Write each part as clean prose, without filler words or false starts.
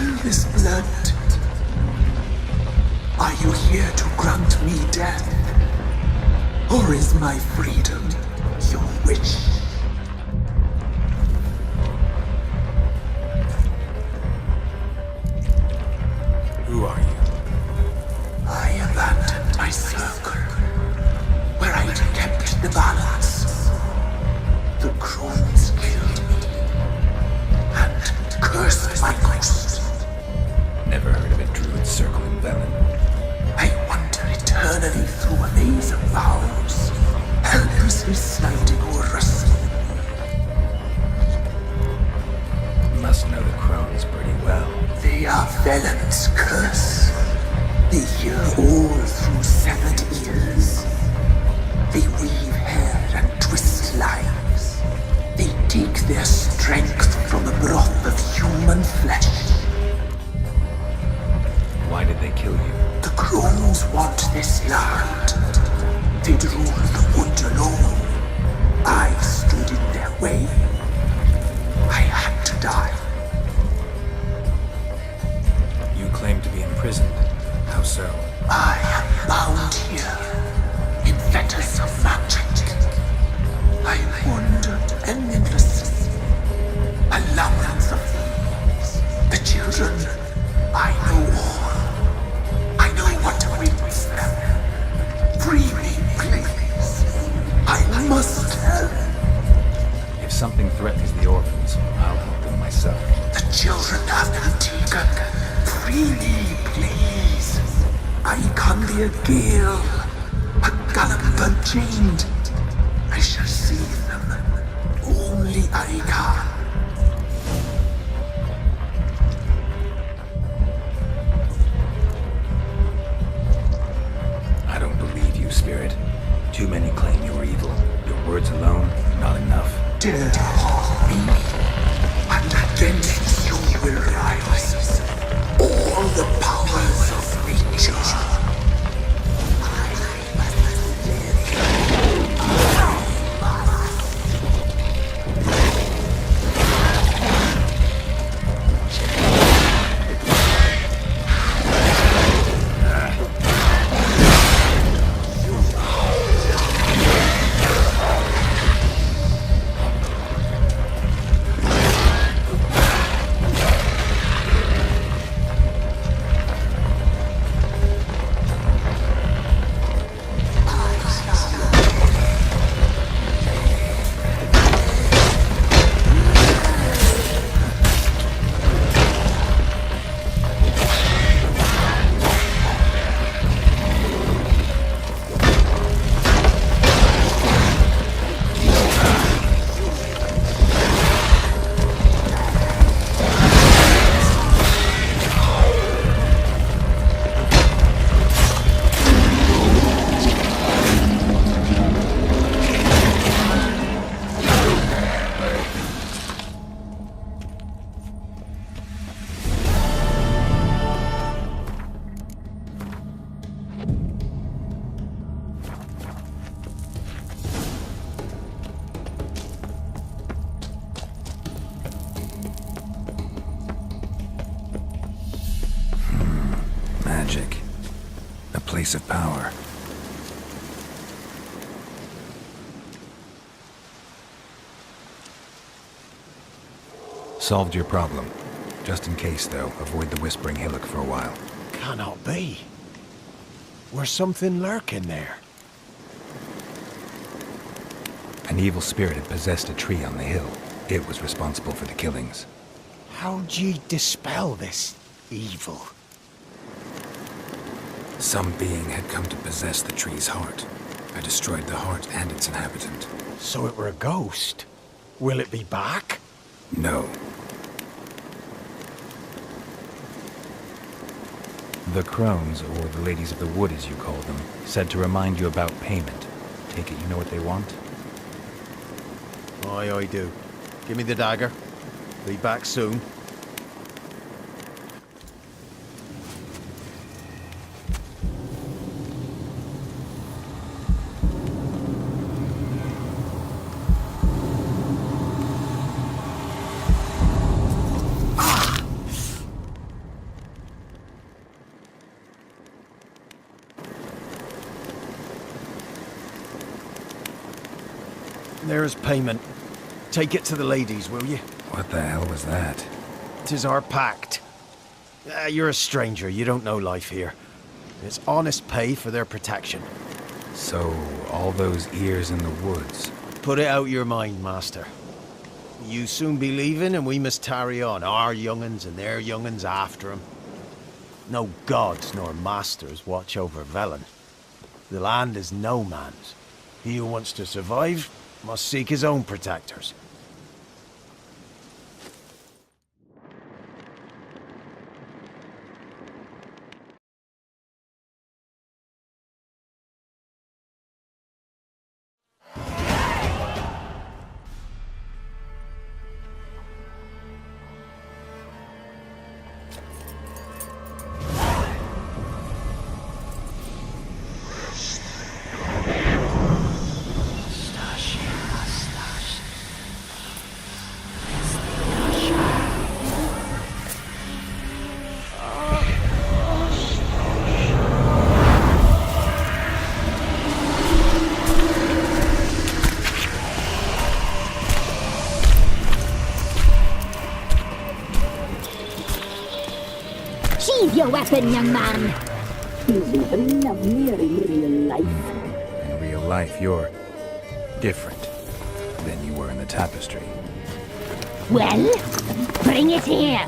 spill this blood? Are you here to grant me death? Or is my freedom your wish? Who are you? I abandoned my circle, where I'd kept the balance. The crones killed me, and cursed my ghost. Never heard of a druid circle in Velen. I wander eternally through a maze of vows, helplessly sliding over us. Must know the crones pretty well. They are Velen's curse. They hear all through severed ears. They weave hair and twist lives. They take their strength from the broth of human flesh. Why did they kill you? The crones want this land. They'd rule the wood alone. I stood in their way. I had to die. You claim to be imprisoned. How so? I am bound here in fetters of magic. I wandered endlessly, a labyrinth of thieves. The children, I know all. I know what awaits them. Free me, please. I must help. If something threatens the orphans, I'll help them myself. The children have been taken. Free me, please. I can be a gale, a galloper chained. I shall save them. Only I can. I don't believe you, Spirit. Too many claim you're evil. Your words alone, not enough. Dare to harm me, and against you will rise all the powers of nature. Magic. A place of power. Solved your problem. Just in case, though, avoid the Whispering Hillock for a while. Cannot be. Where's something lurking there? An evil spirit had possessed a tree on the hill. It was responsible for the killings. How'd ye dispel this evil? Some being had come to possess the tree's heart. I destroyed the heart and its inhabitant. So it were a ghost. Will it be back? No. The crones, or the ladies of the wood as you call them, said to remind you about payment. Take it you know what they want? Aye, I do. Give me the dagger. Be back soon. There's payment. Take it to the ladies, will you? What the hell was that? 'Tis our pact. You're a stranger, you don't know life here. It's honest pay for their protection. So, all those ears in the woods. Put it out your mind, master. You soon be leaving and we must tarry on, our young'uns and their young'uns after 'em. No gods nor masters watch over Velen. The land is no man's. He who wants to survive must seek his own protectors. Sheathe your weapon, young man. He's even lovelier in real life. In real life, you're different than you were in the tapestry. Well, bring it here.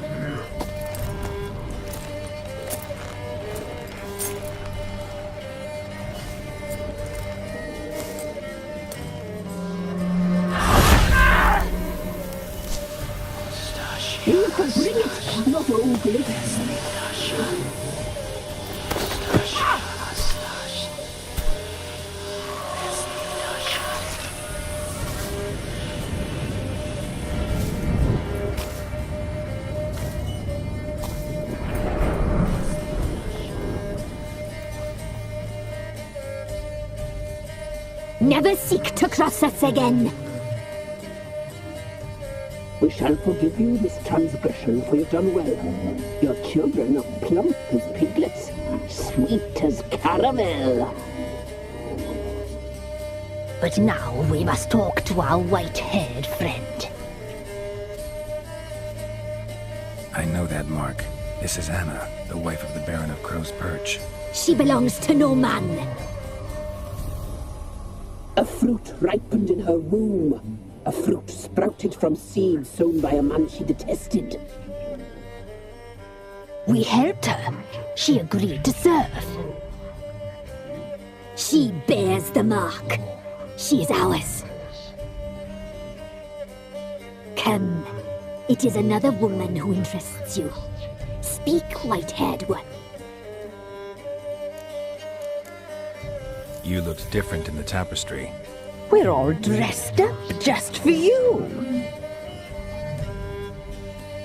You can bring it, not ugly. Never seek to cross us again. We shall forgive you this transgression, for you've done well. Your children are plump as piglets, sweet as caramel. But now we must talk to our white-haired friend. I know that mark. This is Anna, the wife of the Baron of Crow's Perch. She belongs to no man. A fruit ripened in her womb. A fruit sprouted from seeds sown by a man she detested. We helped her. She agreed to serve. She bears the mark. She is ours. Come. It is another woman who interests you. Speak, white-haired one. You looked different in the tapestry. We're all dressed up just for you.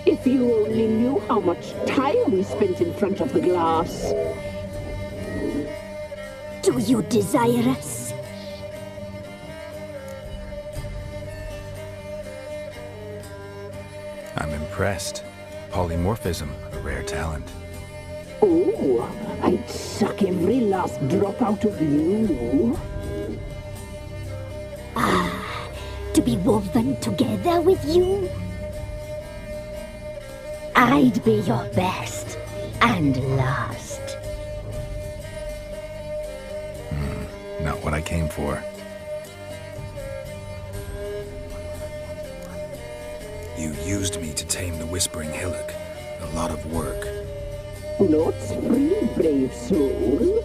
If you only knew how much time we spent in front of the glass. Do you desire us? I'm impressed. Polymorphism, a rare talent. Oh, I'd suck every last drop out of you. To be woven together with you? I'd be your best and last. Not what I came for. You used me to tame the Whispering Hillock. A lot of work. Not free, brave soul.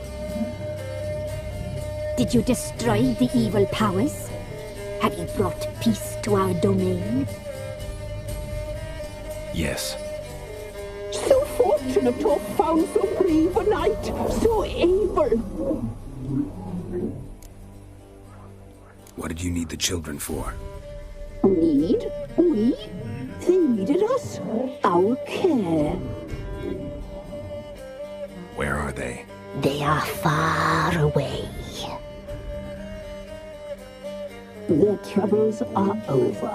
Did you destroy the evil powers? Have you brought peace to our domain? Yes. So fortunate to have found so brave a knight, so able. What did you need the children for? Need? We? They needed us. Our care. Where are they? They are far away. Their troubles are over.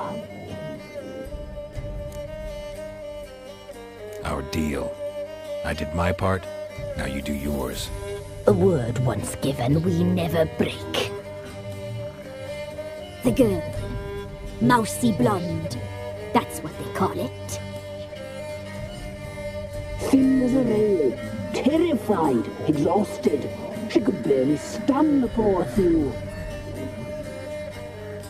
Our deal. I did my part, now you do yours. A word once given, we never break. The girl. Mousy blonde. That's what they call it. Thin as a rail, terrified, exhausted. She could barely stand, the poor thing.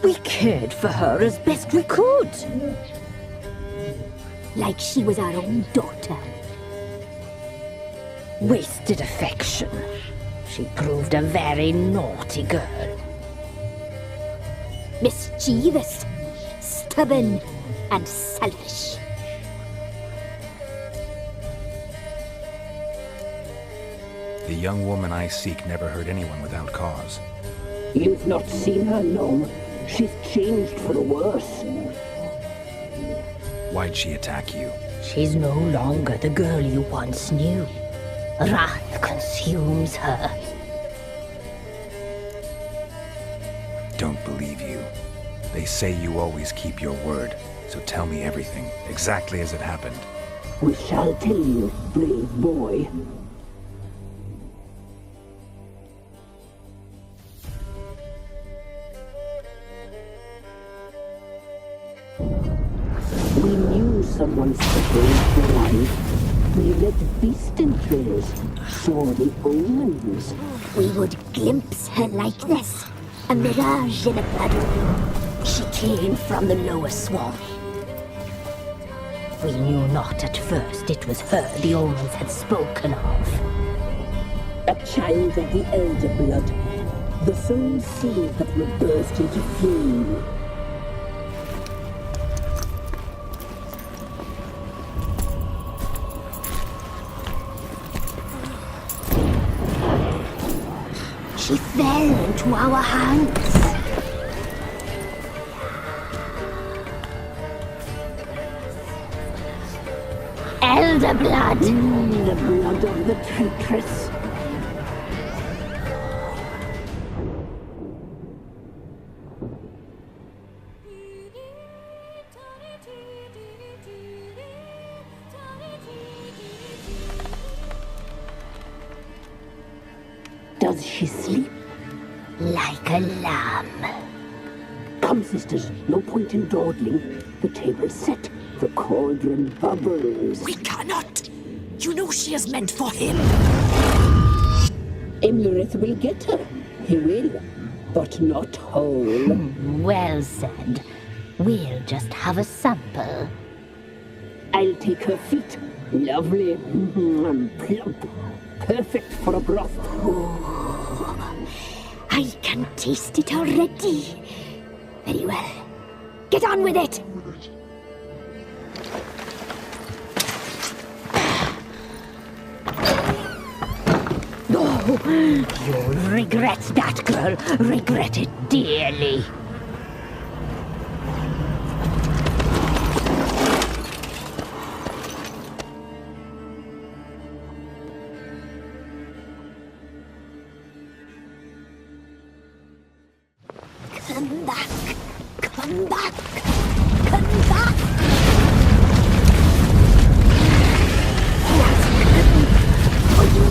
We cared for her as best we could. Like she was our own daughter. Wasted affection. She proved a very naughty girl. Mischievous, stubborn, and selfish. The young woman I seek never hurt anyone without cause. You've not seen her long. She's changed for the worse. Why'd she attack you? She's no longer the girl you once knew. Wrath consumes her. Don't believe you. They say you always keep your word, so tell me everything, exactly as it happened. We shall tell you, brave boy. We knew someone special was alive. We read beast entrails, saw the omens. We would glimpse her like this. A mirage in a puddle. She came from the lower swamp. We knew not at first it was her the omens had spoken of. A child of the elder blood. The soul seed that will burst into flame. She fell into our hands. Elder blood! The blood of the traitress. Does she sleep? Like a lamb. Come, sisters, no point in dawdling. The table's set. The cauldron bubbles. We cannot! You know she is meant for him! Imlerith will get her. He will, but not whole. Well said. We'll just have a sample. I'll take her feet. Lovely. Plump. Perfect for a broth. I can taste it already. Very well. Get on with it! You'll regret that, girl. Regret it dearly. Come back! Come back! Come back! He has come for you!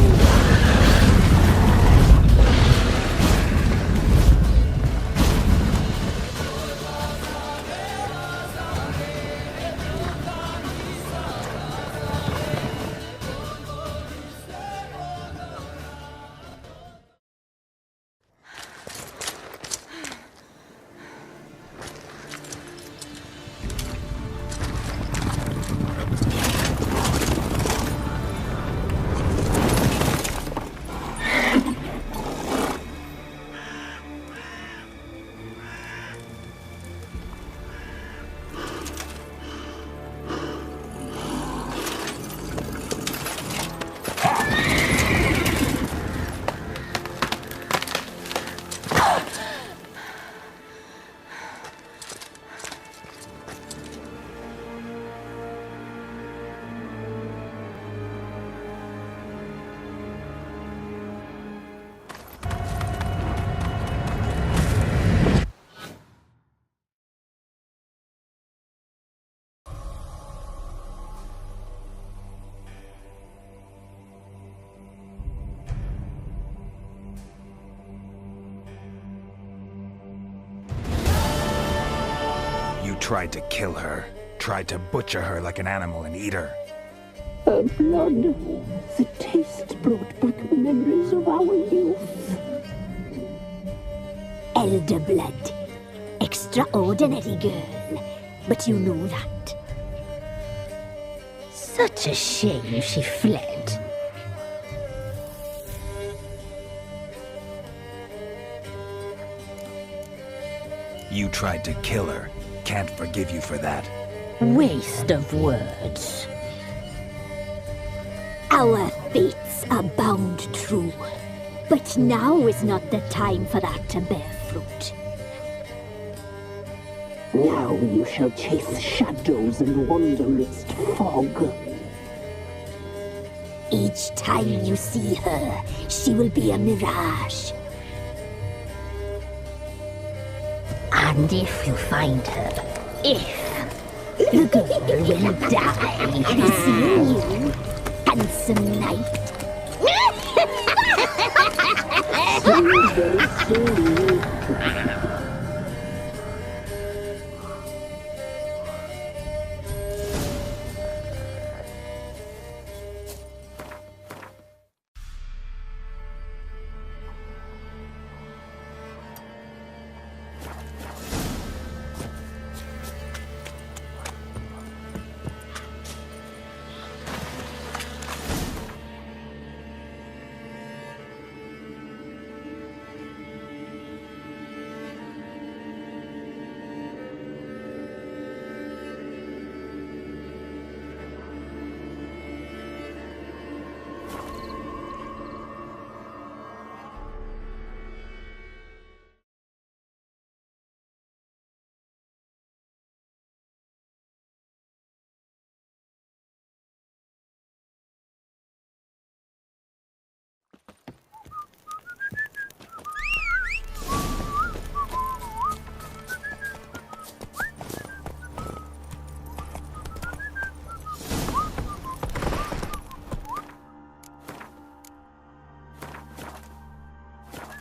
tried to kill her. Tried to butcher her like an animal and eat her. Her blood, the taste brought back memories of our youth. Elder blood. Extraordinary girl. But you know that. Such a shame she fled. You tried to kill her. Can't forgive you for that. Waste of words. Our fates are bound true. But now is not the time for that to bear fruit. Now you shall chase shadows and wander amidst fog. Each time you see her, she will be a mirage. And if you find her, the girl will die. Be seeing you, handsome knight. Very soon.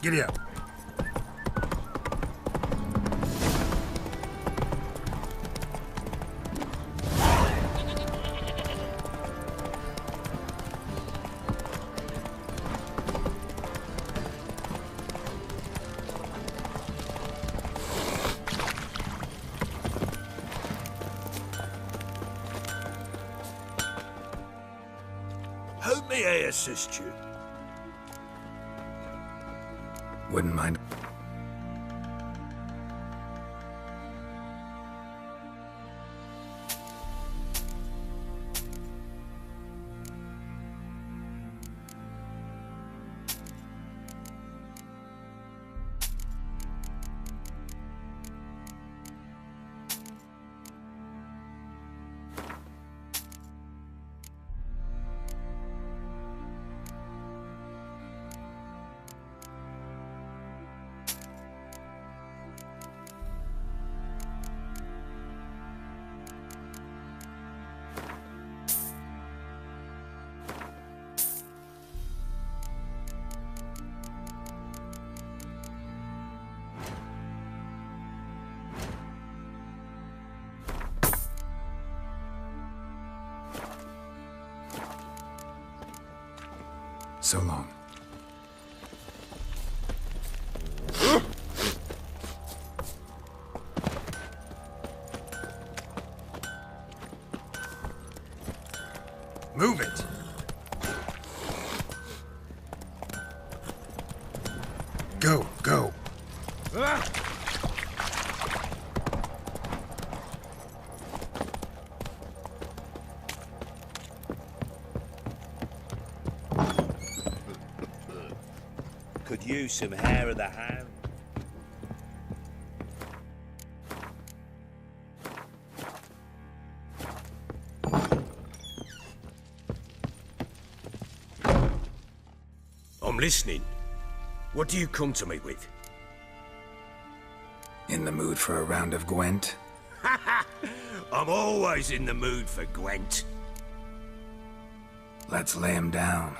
Giddy up. How may I assist you? Wouldn't mind. So long. Move it! Go, go. Could use some hair of the hand. I'm listening. What do you come to me with? In the mood for a round of Gwent? I'm always in the mood for Gwent. Let's lay him down.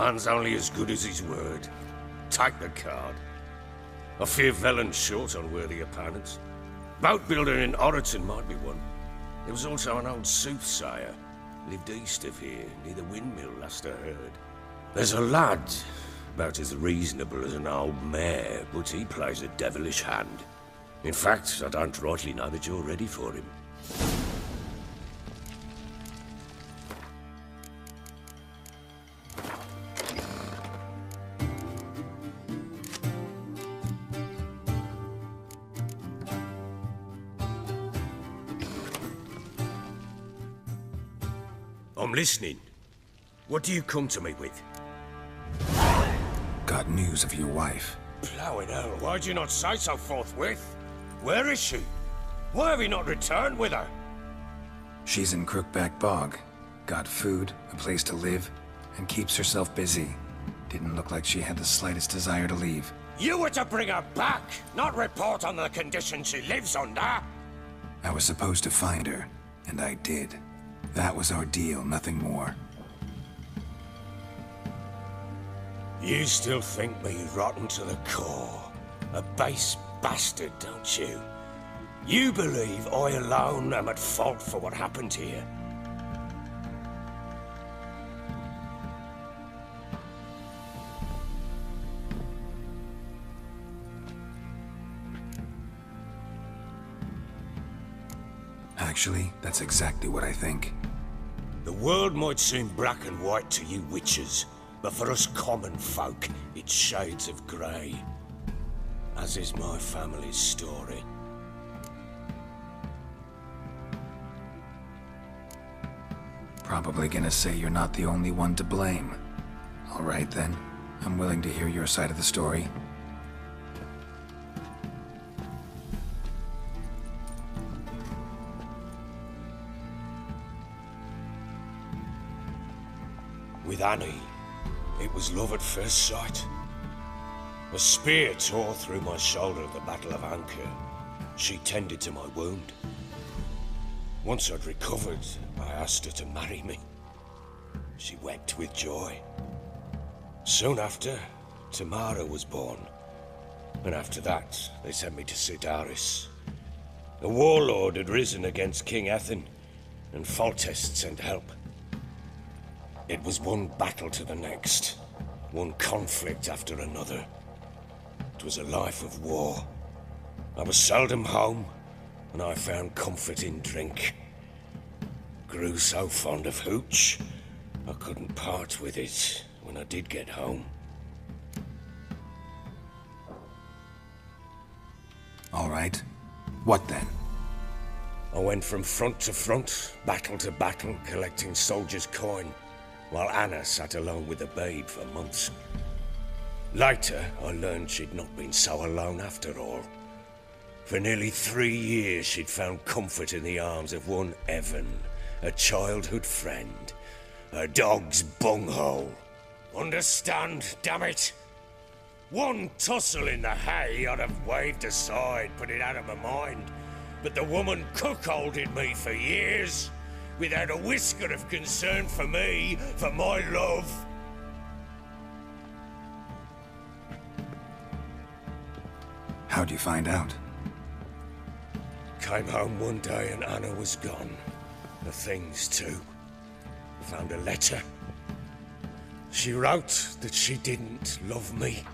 man's only as good as his word. Take the card. I fear Velen's short on worthy opponents. Boat builder in Oroton might be one. There was also an old soothsayer. Lived east of here, near the windmill, last I heard. There's a lad, about as reasonable as an old mare, but he plays a devilish hand. In fact, I don't rightly know that you're ready for him. I'm listening. What do you come to me with? Got news of your wife. Plowing hell, why'd you not say so forthwith? Where is she? Why have you not returned with her? She's in Crookback Bog. Got food, a place to live, and keeps herself busy. Didn't look like she had the slightest desire to leave. You were to bring her back, not report on the conditions she lives under. I was supposed to find her, and I did. That was our deal, nothing more. You still think me rotten to the core. A base bastard, don't you? You believe I alone am at fault for what happened here. Actually, that's exactly what I think. The world might seem black and white to you witches, but for us common folk, it's shades of grey. As is my family's story. Probably gonna say you're not the only one to blame. All right then, I'm willing to hear your side of the story. With Annie, it was love at first sight. A spear tore through my shoulder at the Battle of Anchor. She tended to my wound. Once I'd recovered, I asked her to marry me. She wept with joy. Soon after, Tamara was born. And after that, they sent me to Sidaris. A warlord had risen against King Ethan, and Foltest sent help. It was one battle to the next, one conflict after another. It was a life of war. I was seldom home, and I found comfort in drink. Grew so fond of hooch, I couldn't part with it when I did get home. All right. What then? I went from front to front, battle to battle, collecting soldiers' coin, while Anna sat alone with the babe for months. Later, I learned she'd not been so alone after all. For nearly 3 years, she'd found comfort in the arms of one Evan, a childhood friend, a dog's bunghole. Understand, damn it? One tussle in the hay I'd have waved aside, put it out of my mind. But the woman cuckolded me for years, without a whisker of concern for me, for my love. How'd you find out? Came home one day and Anna was gone. The things too. Found a letter. She wrote that she didn't love me.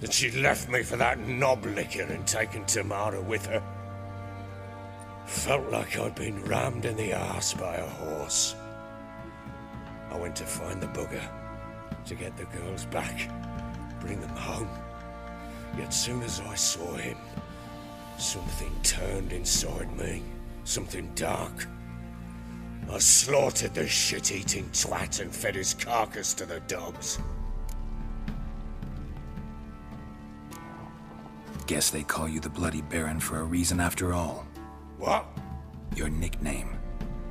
That she'd left me for that knob licker and taken Tamara with her. Felt like I'd been rammed in the arse by a horse. I went to find the bugger, to get the girls back, bring them home. Yet soon as I saw him, something turned inside me, something dark. I slaughtered the shit-eating twat and fed his carcass to the dogs. Guess they call you the Bloody Baron for a reason after all. What? Your nickname.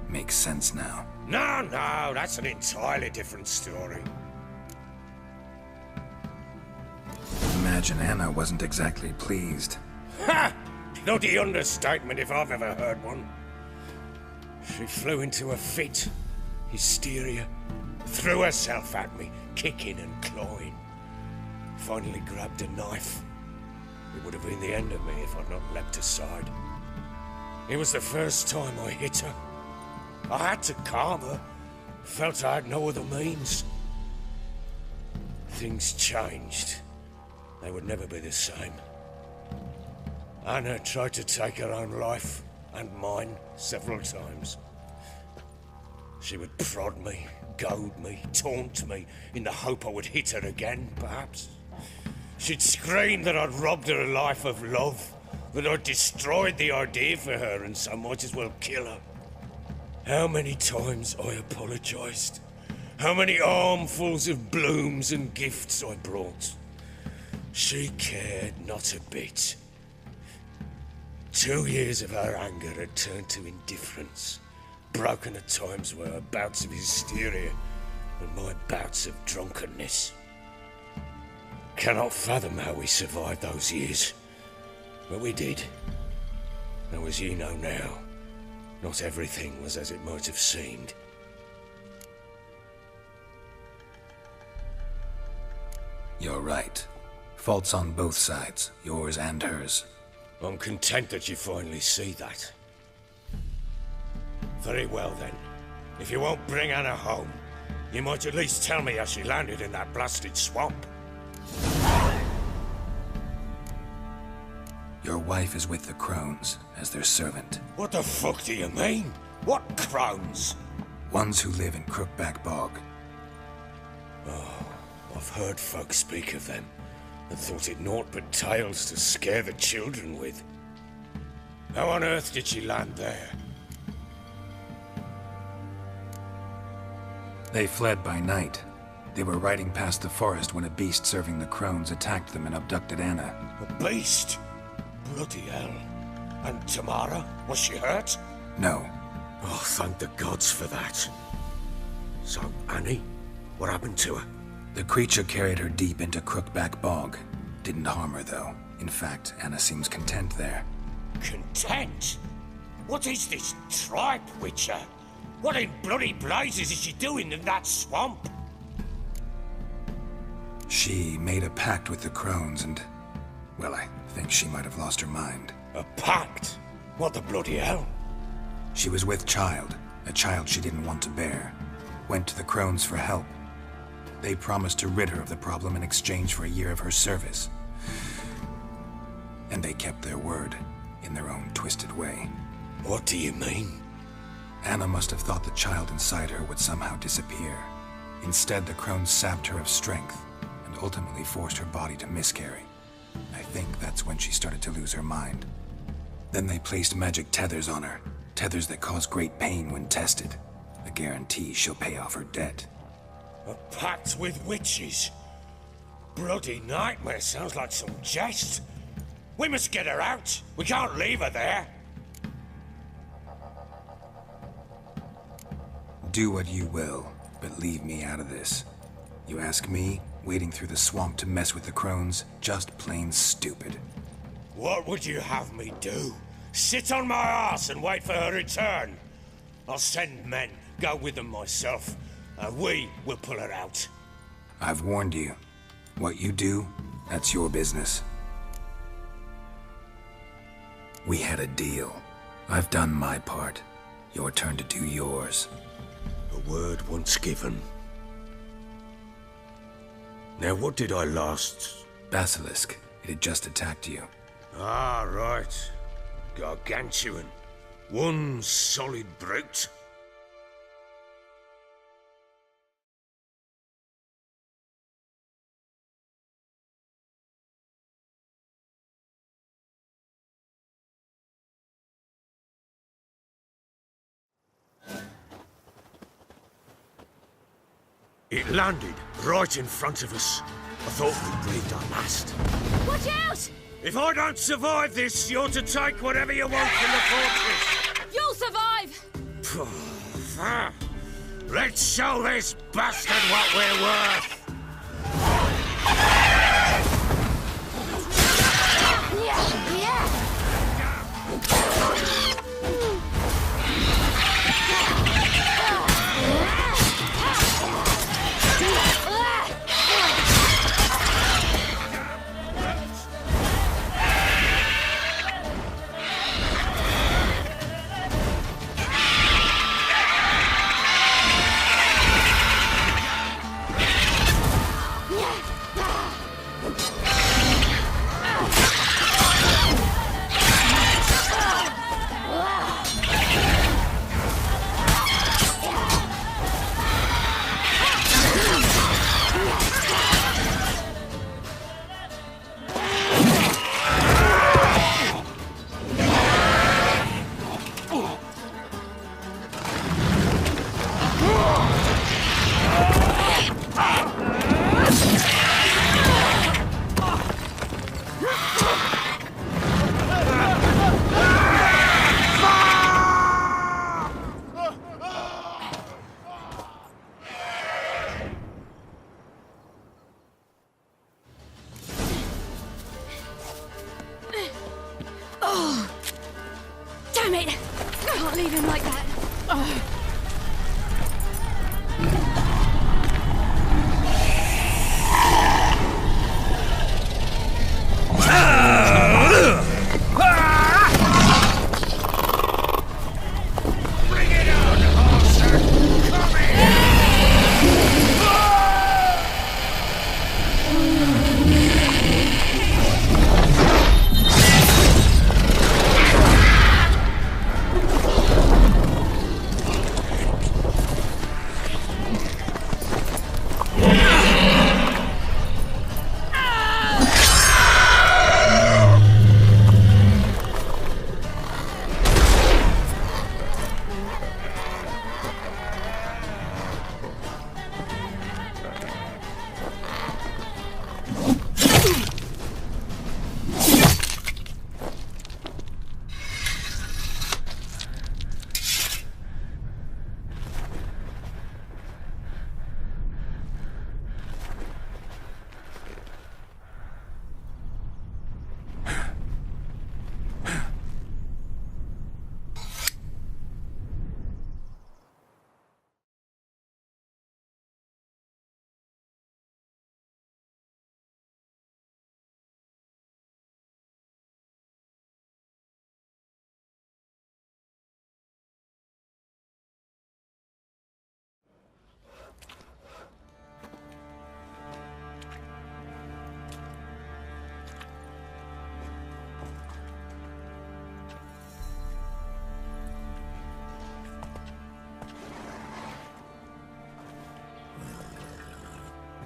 Makes sense now. No, that's an entirely different story. Imagine Anna wasn't exactly pleased. Ha! Bloody understatement if I've ever heard one. She flew into a fit. Hysteria. threw herself at me, kicking and clawing. Finally grabbed a knife. It would have been the end of me if I'd not leapt aside. It was the first time I hit her. I had to calm her. Felt I had no other means. Things changed. They would never be the same. Anna tried to take her own life, and mine, several times. She would prod me, goad me, taunt me, in the hope I would hit her again, perhaps. She'd scream that I'd robbed her a life of love, that I'd destroyed the idea for her and so might as well kill her. How many times I apologized. How many armfuls of blooms and gifts I brought. She cared not a bit. 2 years of her anger had turned to indifference, broken at times were her bouts of hysteria and my bouts of drunkenness. Cannot fathom how we survived those years, but we did. Though as you know now, not everything was as it might have seemed. You're right. Faults on both sides, yours and hers. I'm content that you finally see that. Very well then. If you won't bring Anna home, you might at least tell me how she landed in that blasted swamp. Your wife is with the Crones, as their servant. What the fuck do you mean? What crones? Ones who live in Crookback Bog. Oh, I've heard folk speak of them, and thought it naught but tales to scare the children with. How on earth did she land there? They fled by night. They were riding past the forest when a beast serving the Crones attacked them and abducted Anna. A beast? Bloody hell. And Tamara, was she hurt? No. Oh, thank the gods for that. So, Annie, what happened to her? The creature carried her deep into Crookback Bog. Didn't harm her, though. In fact, Anna seems content there. Content? What is this tripe, Witcher? What in bloody blazes is she doing in that swamp? She made a pact with the Crones and... well, I think she might have lost her mind. A pact? What the bloody hell? She was with child, a child she didn't want to bear. Went to the Crones for help. They promised to rid her of the problem in exchange for a year of her service. And they kept their word, in their own twisted way. What do you mean? Anna must have thought the child inside her would somehow disappear. Instead, the Crones sapped her of strength, and ultimately forced her body to miscarry. I think that's when she started to lose her mind. Then they placed magic tethers on her, tethers that cause great pain when tested. A guarantee she'll pay off her debt. A pact with witches? Bloody nightmare, sounds like some jest. We must get her out. We can't leave her there. Do what you will, but leave me out of this. You ask me, wading through the swamp to mess with the Crones, just plain stupid. What would you have me do? Sit on my ass and wait for her return? I'll send men, go with them myself, and we will pull her out. I've warned you. What you do, that's your business. We had a deal. I've done my part. Your turn to do yours. A word once given. Now what did I last... Basilisk. It had just attacked you. Ah, right. Gargantuan. One solid brute. It landed right in front of us. I thought we breathed our last. Watch out! If I don't survive this, you're to take whatever you want from the fortress. You'll survive! Let's show this bastard what we're worth. it! Can't leave him like that. Bring it on, horser! Come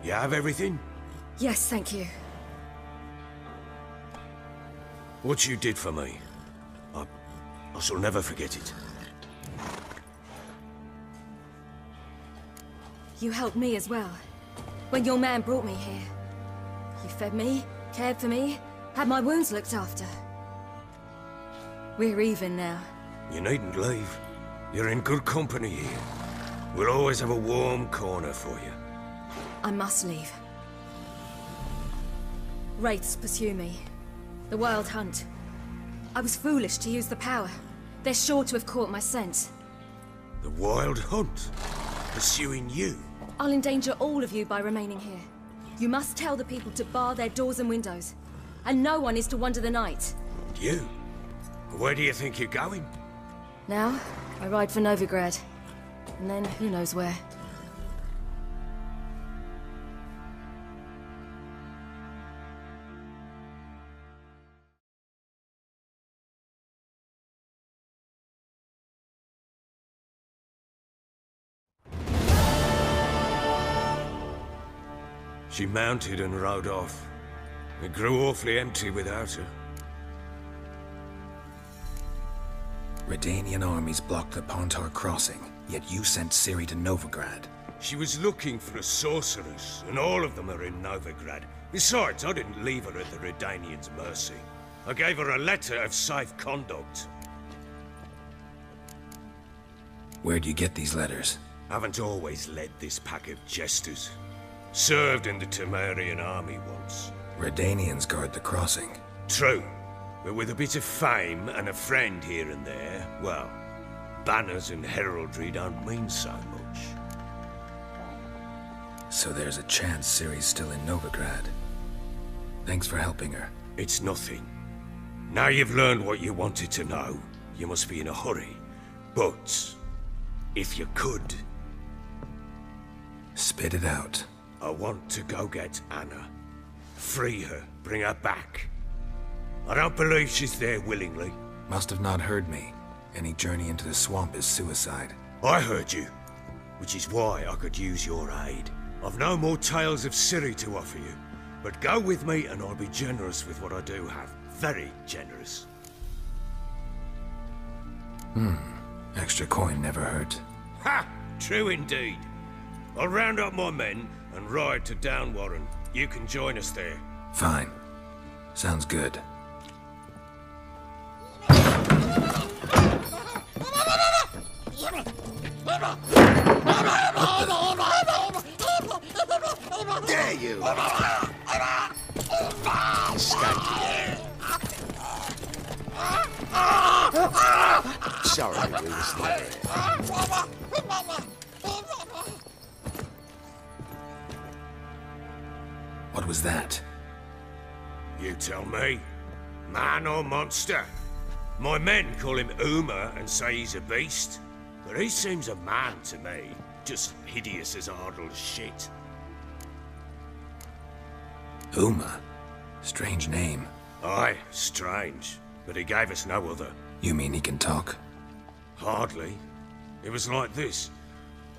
You have everything? Yes, thank you. What you did for me, I shall never forget it. You helped me as well. When your man brought me here. You fed me, cared for me, had my wounds looked after. We're even now. You needn't leave. You're in good company here. We'll always have a warm corner for you. I must leave. Wraiths pursue me. The Wild Hunt. I was foolish to use the power. They're sure to have caught my scent. The Wild Hunt? Pursuing you? I'll endanger all of you by remaining here. You must tell the people to bar their doors and windows. And no one is to wander the night. You? Where do you think you're going? Now, I ride for Novigrad. And then, who knows where. She mounted and rode off. It grew awfully empty without her. Redanian armies blocked the Pontar crossing, yet you sent Ciri to Novigrad. She was looking for a sorceress, and all of them are in Novigrad. Besides, I didn't leave her at the Redanians' mercy. I gave her a letter of safe conduct. Where'd you get these letters? Haven't always led this pack of jesters. Served in the Temerian army once. Redanians guard the crossing. True, but with a bit of fame and a friend here and there, well, banners and heraldry don't mean so much. So there's a chance Ciri's still in Novigrad. Thanks for helping her. It's nothing. Now you've learned what you wanted to know, you must be in a hurry. But, if you could... Spit it out. I want to go get Anna. Free her, bring her back. I don't believe she's there willingly. Must have not heard me. Any journey into the swamp is suicide. I heard you, which is why I could use your aid. I've no more tales of Ciri to offer you, but go with me and I'll be generous with what I do have. Very generous. Extra coin never hurt. Ha! True indeed. I'll round up my men and ride to Downwarren. You can join us there. Fine. Sounds good. Dare you! Skanky. Sorry, we was there. What was that? You tell me. Man or monster? My men call him Uma and say he's a beast. But he seems a man to me. Just hideous as Ardle's shit. Uma? Strange name. Aye, strange. But he gave us no other. You mean he can talk? Hardly. It was like this.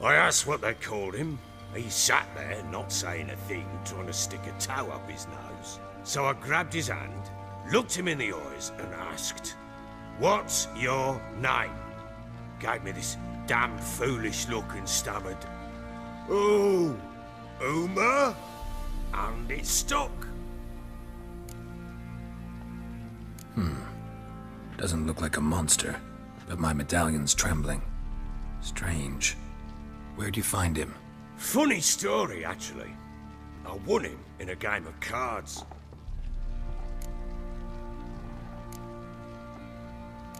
I asked what they called him. He sat there, not saying a thing, trying to stick a toe up his nose. So I grabbed his hand, looked him in the eyes, and asked, "What's your name?" Gave me this damn foolish look and stammered, "Oh, Uma?" And it stuck. Doesn't look like a monster, but my medallion's trembling. Strange. Where'd you find him? Funny story, actually. I won him in a game of cards.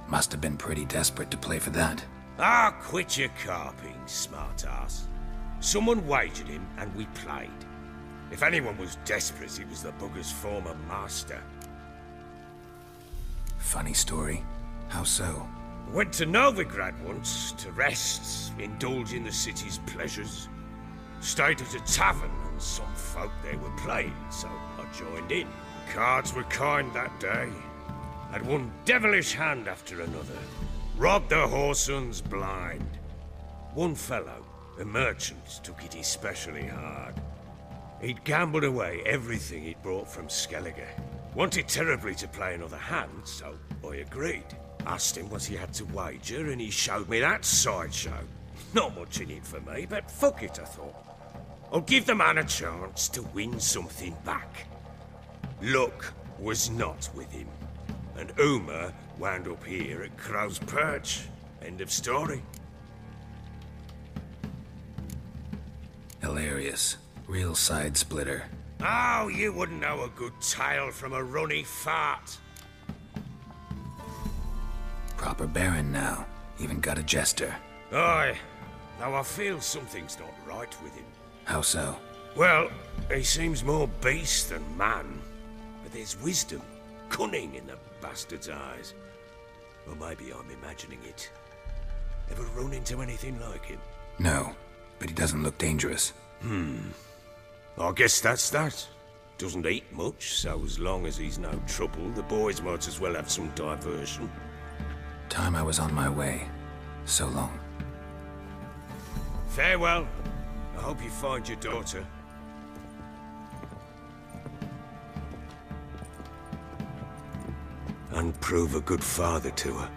Must have been pretty desperate to play for that. Ah, quit your carping, smart-ass. Someone wagered him and we played. If anyone was desperate, it was the bugger's former master. Funny story. How so? Went to Novigrad once, to rest, indulge in the city's pleasures. Stayed at a tavern and some folk there were playing, so I joined in. Cards were kind that day. Had one devilish hand after another. Robbed the whoresun's blind. One fellow, a merchant, took it especially hard. He'd gambled away everything he'd brought from Skellige. Wanted terribly to play another hand, so I agreed. Asked him what he had to wager, and he showed me that sideshow. Not much in it for me, but fuck it, I thought. I'll give the man a chance to win something back. Luck was not with him, and Uma wound up here at Crow's Perch. End of story. Hilarious. Real side splitter. Oh, you wouldn't know a good tale from a runny fart. Proper baron now. Even got a jester. Aye, though I feel something's not right with him. How so? Well, he seems more beast than man. But there's wisdom, cunning in the bastard's eyes. Or maybe I'm imagining it. Ever run into anything like him? No, but he doesn't look dangerous. I guess that's that. Doesn't eat much, so as long as he's no trouble, the boys might as well have some diversion. Time I was on my way. So long. Farewell. I hope you find your daughter. And prove a good father to her.